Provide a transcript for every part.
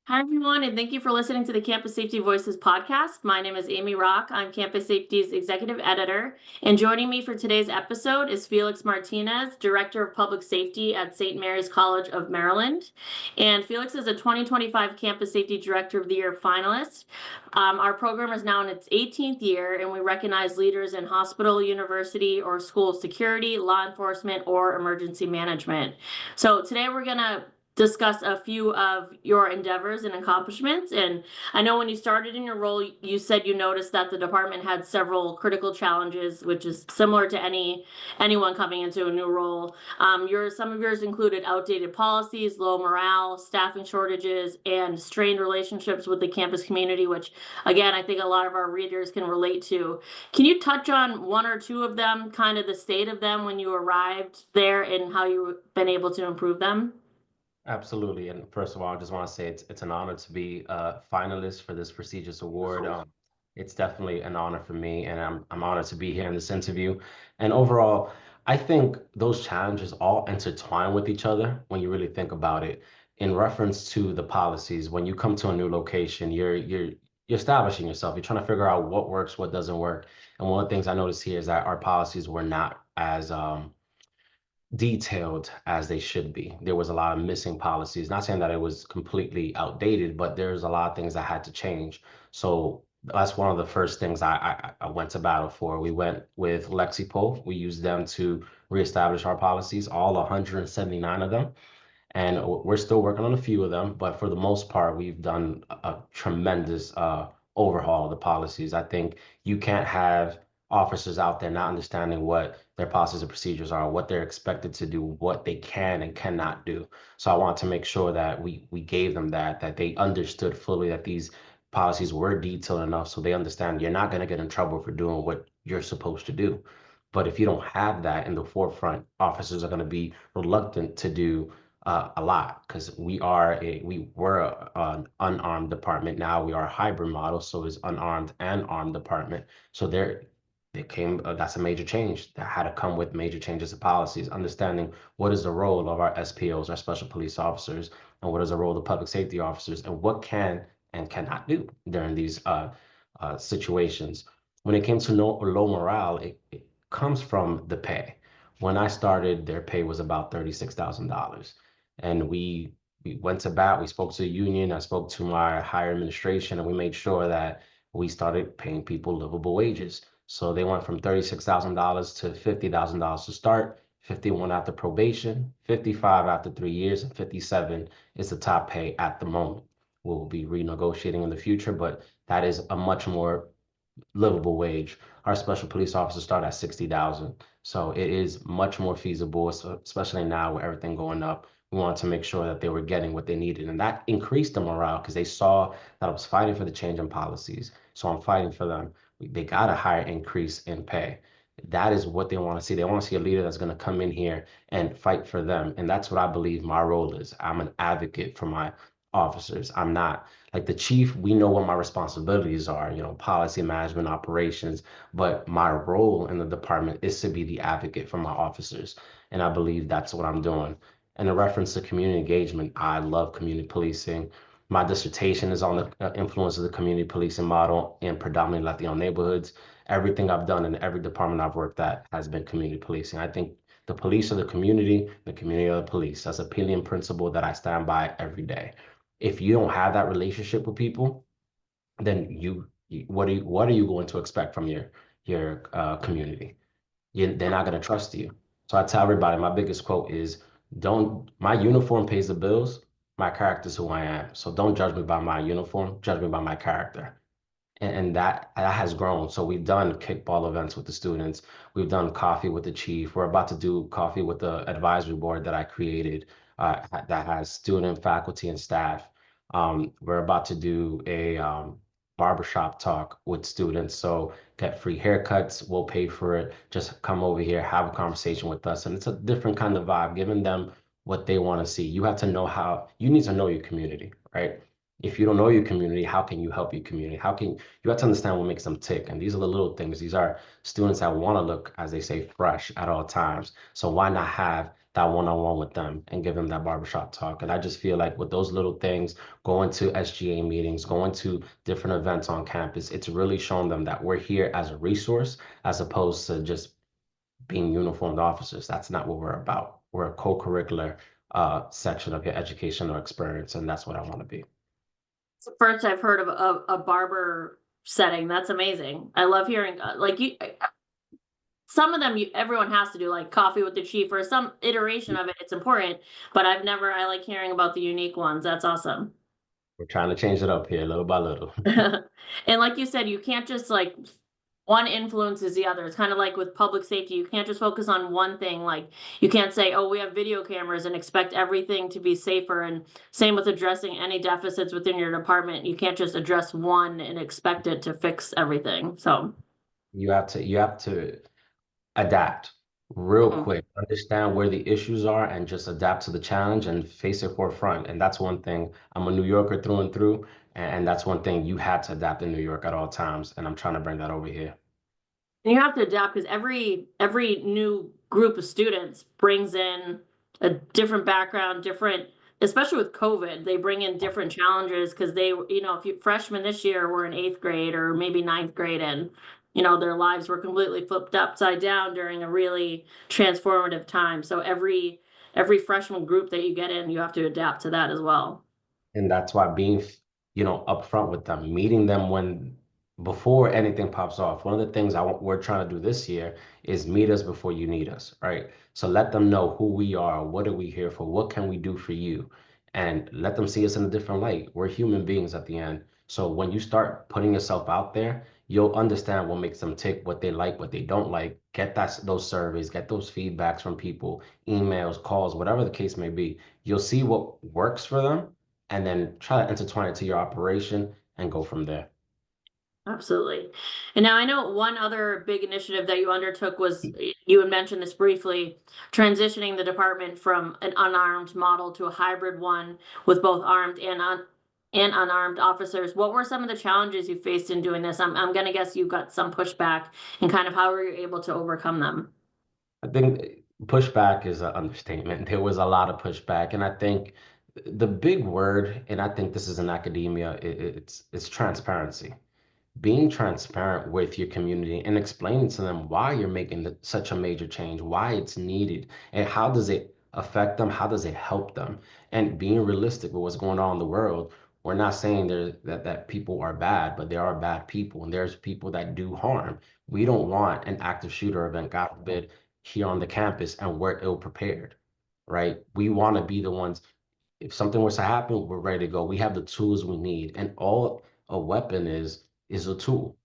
Hi, everyone, and thank you for listening to the Campus Safety Voices podcast. My name is Amy Rock. I'm Campus Safety's executive editor. And joining me for today's episode is Felix Martinez, Director of Public Safety at St. Mary's College of Maryland. And Felix is a 2025 Campus Safety Director of the Year finalist. Our program is now in its 18th year, and we recognize leaders in hospital, university, or school security, law enforcement, or emergency management. So today we're going to discuss a few of your endeavors and accomplishments. And I know when you started in your role, you said you noticed that the department had several critical challenges, which is similar to anyone coming into a new role. Some of yours included outdated policies, low morale, staffing shortages, and strained relationships with the campus community, which again, I think a lot of our readers can relate to. Can you touch on one or two of them, kind of the state of them when you arrived there and how you've been able to improve them? Absolutely. And first of all, I just want to say it's an honor to be a finalist for this prestigious award. It's definitely an honor for me, and I'm honored to be here in this interview. And overall, I think those challenges all intertwine with each other when you really think about it. In reference to the policies, when you come to a new location, you're establishing yourself. You're trying to figure out what works, what doesn't work. And one of the things I noticed here is that our policies were not as detailed as they should be. There was a lot of missing policies. Not saying that it was completely outdated, but there's a lot of things that had to change. So that's one of the first things I went to battle for. We went with Lexipol. We used them to reestablish our policies, all 179 of them. And we're still working on a few of them, but for the most part, we've done a tremendous overhaul of the policies. I think you can't have officers out there not understanding what their policies and procedures are, what they're expected to do, what they can and cannot do. So I want to make sure that we gave them that they understood fully that these policies were detailed enough so they understand you're not going to get in trouble for doing what you're supposed to do. But if you don't have that in the forefront, officers are going to be reluctant to do a lot because we were an unarmed department. Now we are a hybrid model, so it's unarmed and armed department. So there came that's a major change that had to come with major changes to policies, understanding what is the role of our SPOs, our special police officers, and what is the role of the public safety officers, and what can and cannot do during these situations. When it came to low morale, it comes from the pay. When I started, their pay was about $36,000, and we went to bat. We spoke to the union. I spoke to my higher administration, and we made sure that we started paying people livable wages. So they went from $36,000 to $50,000 to start, 51 after probation, 55 after 3 years, and 57 is the top pay at the moment. We'll be renegotiating in the future, but that is a much more livable wage. Our special police officers start at 60,000. So it is much more feasible, especially now with everything going up. We wanted to make sure that they were getting what they needed. And that increased the morale because they saw that I was fighting for the change in policies. So I'm fighting for them. They got a higher increase in pay. That is what they want to see. They want to see a leader that's going to come in here and fight for them. And that's what I believe my role is. I'm an advocate for my officers. I'm not like the chief. We know what my responsibilities are, policy management, operations, but my role in the department is to be the advocate for my officers. And I believe that's what I'm doing. And in reference to community engagement, I love community policing. My dissertation is on the influence of the community policing model in predominantly Latino neighborhoods. Everything I've done in every department I've worked at has been community policing. I think the police are the community are the police. That's a Pelian principle that I stand by every day. If you don't have that relationship with people, then what are you going to expect from your community? They're not going to trust you. So I tell everybody my biggest quote is, don't my uniform pays the bills, my character is who I am. So don't judge me by my uniform, judge me by my character. And that has grown. So we've done kickball events with the students. We've done coffee with the chief. We're about to do coffee with the advisory board that I created that has student, faculty, and staff. We're about to do a barbershop talk with students. So get free haircuts. We'll pay for it. Just come over here, have a conversation with us. And it's a different kind of vibe, giving them what they want to see. You have to know you need to know your community, right? If you don't know your community, how can you help your community? You have to understand what makes them tick? And these are the little things. These are students that want to look, as they say, fresh at all times. So why not have that one-on-one with them and give them that barbershop talk. And I just feel like with those little things, going to SGA meetings, going to different events on campus, it's really shown them that we're here as a resource as opposed to just being uniformed officers. That's not what we're about. We're a co-curricular section of your educational experience, and that's what I want to be. It's the first I've heard of a barber setting. That's amazing. I love hearing like you. Some of them everyone has to do, like coffee with the chief or some iteration of it. It's important, but I like hearing about the unique ones. That's awesome. We're trying to change it up here little by little. And like you said, you can't just like one influences the other. It's kind of like with public safety. You can't just focus on one thing. Like you can't say, oh, we have video cameras and expect everything to be safer. And same with addressing any deficits within your department. You can't just address one and expect it to fix everything. So, You have to adapt real mhm. quick, understand where the issues are, and just adapt to the challenge and face it forefront. And that's one thing. I'm a New Yorker through and through, and that's one thing you had to adapt in New York at all times. And I'm trying to bring that over here. And you have to adapt because every new group of students brings in a different background, different, especially with COVID, they bring in different challenges because if you freshmen this year were in eighth grade or maybe ninth grade and their lives were completely flipped upside down during a really transformative time. So every freshman group that you get in, you have to adapt to that as well. And that's why being, upfront with them, meeting them when before anything pops off. One of the things we're trying to do this year is meet us before you need us, right? So let them know who we are, what are we here for, what can we do for you, and let them see us in a different light. We're human beings at the end. So when you start putting yourself out there, you'll understand what makes them tick, what they like, what they don't like. Get those surveys, get those feedbacks from people, emails, calls, whatever the case may be. You'll see what works for them and then try to intertwine it to your operation and go from there. Absolutely. And now I know one other big initiative that you undertook was you had mentioned this briefly, transitioning the department from an unarmed model to a hybrid one with both armed and unarmed officers. What were some of the challenges you faced in doing this? I'm gonna guess you got some pushback and kind of how were you able to overcome them? I think pushback is an understatement. There was a lot of pushback, and I think the big word, and I think this is in academia, it's transparency. Being transparent with your community and explaining to them why you're making such a major change, why it's needed, and how does it affect them, how does it help them, and being realistic with what's going on in the world. We're not saying that people are bad, but there are bad people, and there's people that do harm. We don't want an active shooter event, God forbid, here on the campus, and we're ill prepared, right? We want to be the ones. If something was to happen, we're ready to go. We have the tools we need, and all a weapon is a tool.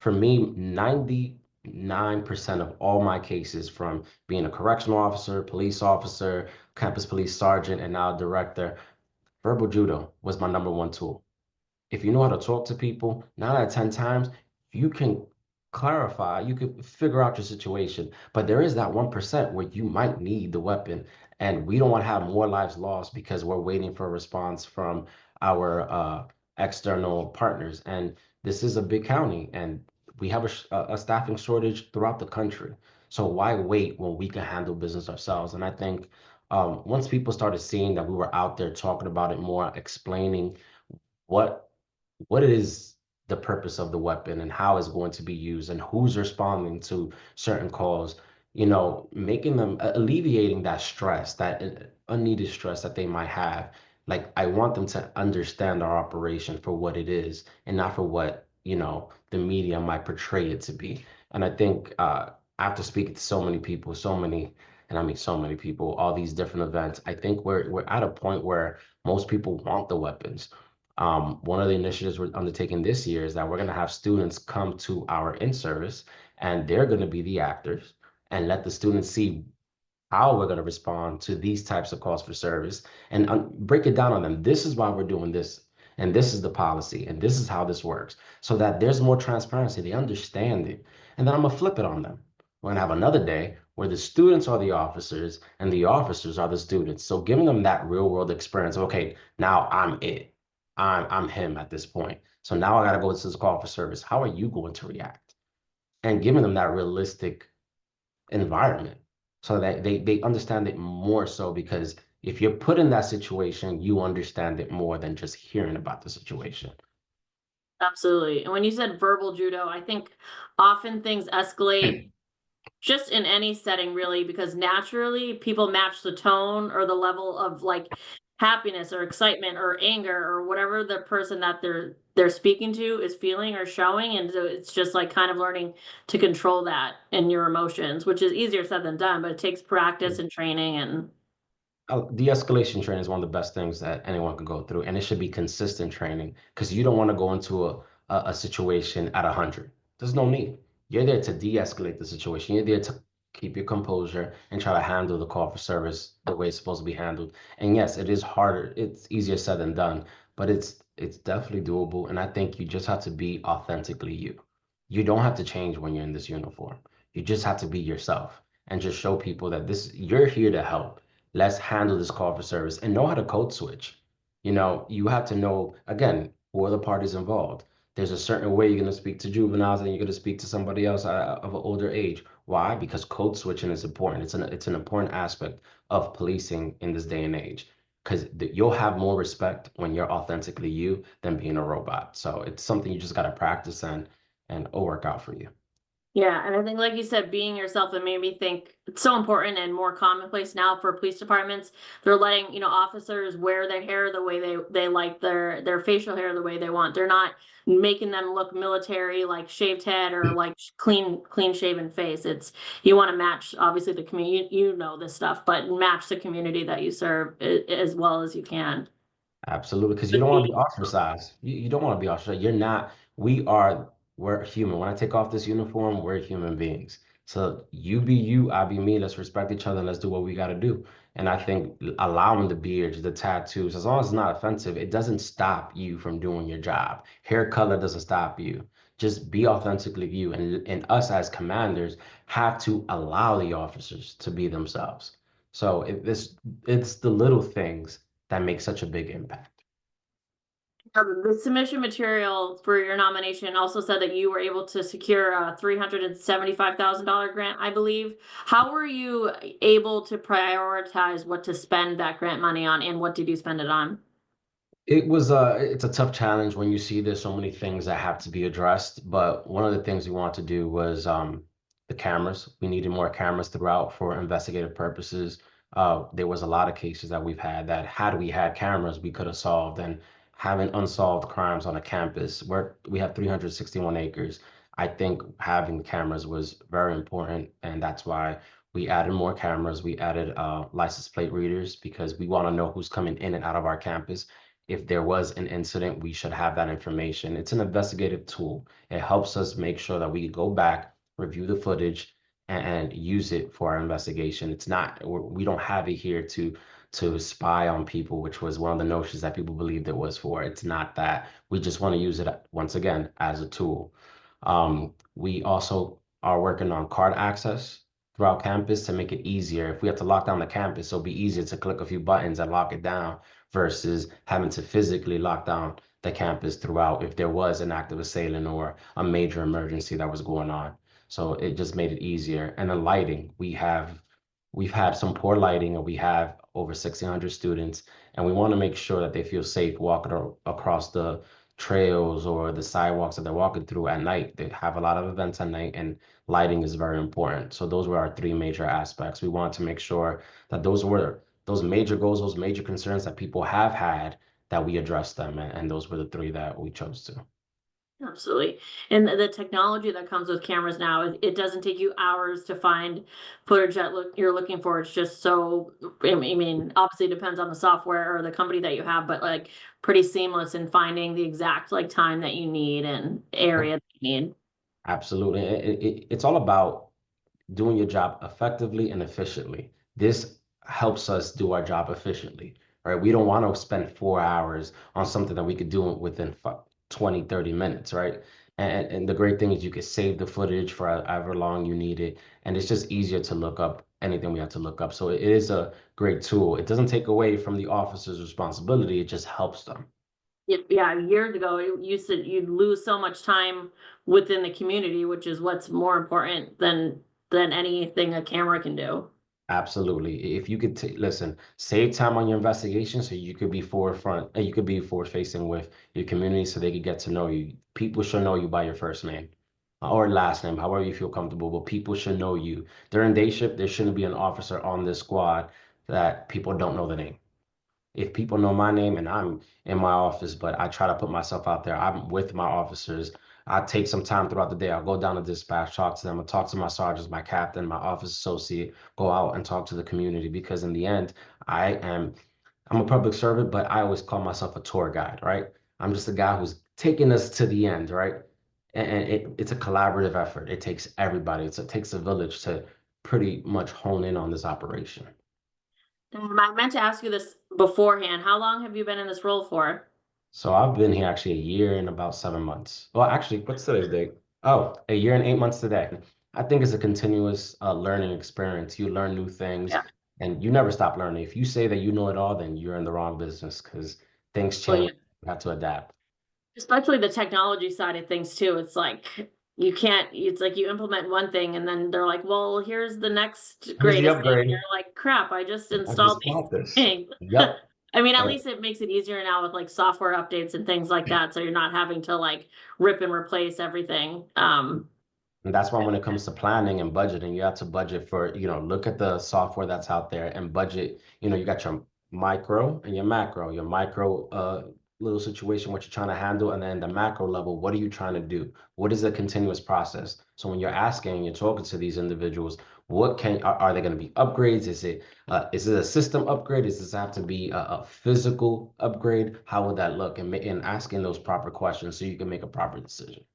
For me, 99% of all my cases, from being a correctional officer, police officer, campus police sergeant, and now director, verbal judo was my number one tool. If you know how to talk to people, 9 out of 10 times, you can clarify, you can figure out your situation. But there is that 1% where you might need the weapon. And we don't want to have more lives lost because we're waiting for a response from our external partners. And this is a big county, and we have a staffing shortage throughout the country. So why wait when we can handle business ourselves? And I think once people started seeing that we were out there talking about it more, explaining what what is the purpose of the weapon and how it's going to be used and who's responding to certain calls, making them alleviating that stress, that unneeded stress that they might have. Like, I want them to understand our operation for what it is and not for what, the media might portray it to be. And I think after speaking to so many people, and I mean so many people, all these different events, I think we're at a point where most people want the weapons. One of the initiatives we're undertaking this year is that we're going to have students come to our in-service, and they're going to be the actors and let the students see how we're going to respond to these types of calls for service and break it down on them. This is why we're doing this, and this is the policy, and this is how this works, so that there's more transparency. They understand it. And then I'm going to flip it on them. We're going to have another day where the students are the officers and the officers are the students. So giving them that real world experience. Okay, now I'm it. I'm him at this point. So now I got to go to this call for service. How are you going to react? And giving them that realistic environment so that they understand it more so because if you're put in that situation, you understand it more than just hearing about the situation. Absolutely. And when you said verbal judo, I think often things escalate just in any setting really, because naturally people match the tone or the level of like happiness or excitement or anger or whatever the person that they're speaking to is feeling or showing. And so it's just like kind of learning to control that in your emotions, which is easier said than done, but it takes practice and training and De-escalation training is one of the best things that anyone can go through, and it should be consistent training because you don't want to go into a situation at 100. There's no need. You're there to de-escalate the situation. You're there to keep your composure and try to handle the call for service the way it's supposed to be handled. And yes, it is harder. It's easier said than done, but it's definitely doable. And I think you just have to be authentically you. You don't have to change when you're in this uniform. You just have to be yourself and just show people that this you're here to help. Let's handle this call for service and know how to code switch. You have to know, again, who are the parties involved. There's a certain way you're going to speak to juveniles and you're going to speak to somebody else of an older age. Why? Because code switching is important. It's an important aspect of policing in this day and age because you'll have more respect when you're authentically you than being a robot. So it's something you just got to practice and it'll work out for you. yeah, and I think, like you said, being yourself, it made me think it's so important and more commonplace now for police departments. They're letting, officers wear their hair the way they like their facial hair the way they want. They're not making them look military, like shaved head or like clean shaven face. It's you want to match obviously the community. You know this stuff, but match the community that you serve as well as you can. Absolutely, because you don't want to be ostracized. You don't want to be ostracized. We're human. When I take off this uniform, we're human beings. So you be you, I be me. Let's respect each other and let's do what we got to do. And I think allowing the beards, the tattoos, as long as it's not offensive, it doesn't stop you from doing your job. Hair color doesn't stop you. Just be authentically you. And us as commanders have to allow the officers to be themselves. So it's the little things that makes such a big impact. The submission material for your nomination also said that you were able to secure a $375,000 grant, I believe. How were you able to prioritize what to spend that grant money on, and what did you spend it on? It's a tough challenge when you see there's so many things that have to be addressed. But one of the things we want to do was the cameras. We needed more cameras throughout for investigative purposes. There was a lot of cases that we've had that had we had cameras, we could have solved. And having unsolved crimes on a campus where we have 361 acres, I think having cameras was very important, and that's why we added more cameras. We added license plate readers because we want to know who's coming in and out of our campus. If there was an incident, we should have that information. It's an investigative tool. It helps us make sure that we go back, review the footage, and use it for our investigation. It's not, we don't have it here to spy on people, which was one of the notions that people believed it was for. It's not that. We just want to use it once again as a tool. We also are working on card access throughout campus to make it easier. If we have to lock down the campus, it'll be easier to click a few buttons and lock it down versus having to physically lock down the campus throughout if there was an active assailant or a major emergency that was going on. So it just made it easier. And the lighting, we've had some poor lighting and we have over 1,600 students and we want to make sure that they feel safe walking across the trails or the sidewalks that they're walking through at night. They have a lot of events at night and lighting is very important. So those were our three major aspects. We want to make sure that those major goals, those major concerns that people have had, that we address them. And those were the three that we chose to. Absolutely. And the technology that comes with cameras now, it doesn't take you hours to find footage that you're looking for. It's just so, I mean, obviously it depends on the software or the company that you have, but like pretty seamless in finding the exact like time that you need and area that you need. Absolutely. It's all about doing your job effectively and efficiently. This helps us do our job efficiently, right? We don't want to spend 4 hours on something that we could do within 20, 30 minutes, right? And the great thing is you can save the footage for however long you need it. And it's just easier to look up anything we have to look up. So it is a great tool. It doesn't take away from the officer's responsibility. It just helps them. Yeah, years ago, you said you'd lose so much time within the community, which is what's more important than anything a camera can do. Absolutely. If you could listen, save time on your investigation so you could be forefront and you could be forward facing with your community so they could get to know you. People should know you by your first name or last name, however you feel comfortable, but people should know you. During day shift, there shouldn't be an officer on this squad that people don't know the name. If people know my name and I'm in my office, but I try to put myself out there, I'm with my officers. I take some time throughout the day. I'll go down to dispatch, talk to them, I'll talk to my sergeants, my captain, my office associate, go out and talk to the community because in the end, I am I'm a public servant, but I always call myself a tour guide, right? I'm just a guy who's taking us to the end, right? And it's a collaborative effort. It takes everybody. It takes a village to pretty much hone in on this operation. I meant to ask you this beforehand. How long have you been in this role for? So I've been here actually a year and about 7 months. Well, actually, what's today's date? Oh, a year and 8 months today. I think it's a continuous learning experience. You learn new things Yeah. and you never stop learning. If you say that you know it all, then you're in the wrong business because things Well, change. yeah. You have to adapt. Especially the technology side of things too. It's like you can't, it's like you implement one thing and then they're like, well, here's the next Here's the greatest thing. upgrade. You're like, crap, I just I installed just these got this. things. Yep. I mean, at And least it makes it easier now with like software updates and things like that. So you're not having to like rip and replace everything. And that's why when it comes to planning and budgeting, you have to budget for, look at the software that's out there and budget, you got your micro and your macro, your micro little situation, what you're trying to handle, and then the macro level, what are you trying to do? What is a continuous process? So when you're asking, you're talking to these individuals, are they going to be upgrades? Is it a system upgrade? Does this have to be a physical upgrade? How would that look? And asking those proper questions so you can make a proper decision.